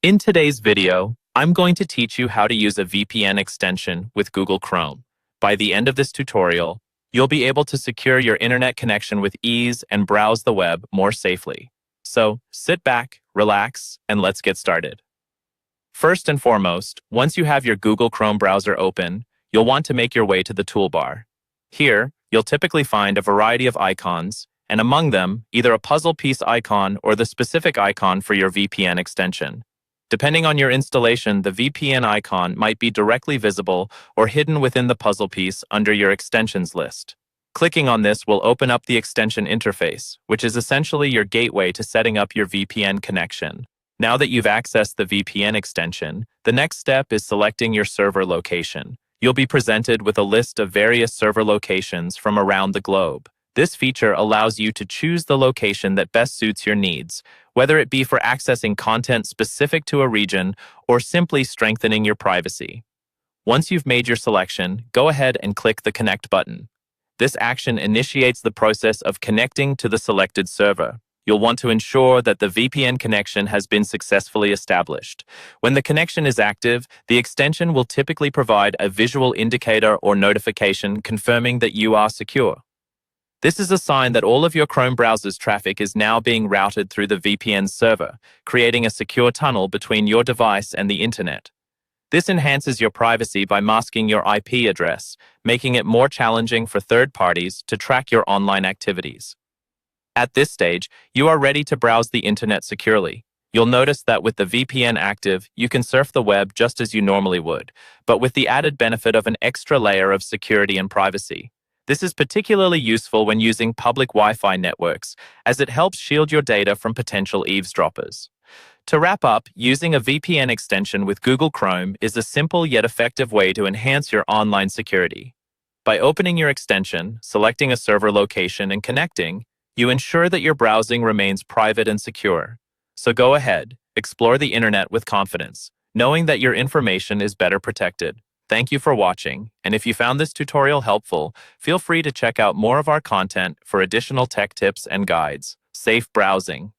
In today's video, I'm going to teach you how to use a VPN extension with Google Chrome. By the end of this tutorial, you'll be able to secure your internet connection with ease and browse the web more safely. So sit back, relax, and let's get started. First and foremost, once you have your Google Chrome browser open, you'll want to make your way to the toolbar. Here, you'll typically find a variety of icons, and among them, either a puzzle piece icon or the specific icon for your VPN extension. Depending on your installation, the VPN icon might be directly visible or hidden within the puzzle piece under your extensions list. Clicking on this will open up the extension interface, which is essentially your gateway to setting up your VPN connection. Now that you've accessed the VPN extension, the next step is selecting your server location. You'll be presented with a list of various server locations from around the globe. This feature allows you to choose the location that best suits your needs, whether it be for accessing content specific to a region or simply strengthening your privacy. Once you've made your selection, go ahead and click the Connect button. This action initiates the process of connecting to the selected server. You'll want to ensure that the VPN connection has been successfully established. When the connection is active, the extension will typically provide a visual indicator or notification confirming that you are secure. This is a sign that all of your Chrome browser's traffic is now being routed through the VPN server, creating a secure tunnel between your device and the internet. This enhances your privacy by masking your IP address, making it more challenging for third parties to track your online activities. At this stage, you are ready to browse the internet securely. You'll notice that with the VPN active, you can surf the web just as you normally would, but with the added benefit of an extra layer of security and privacy. This is particularly useful when using public Wi-Fi networks, as it helps shield your data from potential eavesdroppers. To wrap up, using a VPN extension with Google Chrome is a simple yet effective way to enhance your online security. By opening your extension, selecting a server location, and connecting, you ensure that your browsing remains private and secure. So go ahead, explore the internet with confidence, knowing that your information is better protected. Thank you for watching, and if you found this tutorial helpful, feel free to check out more of our content for additional tech tips and guides. Safe browsing!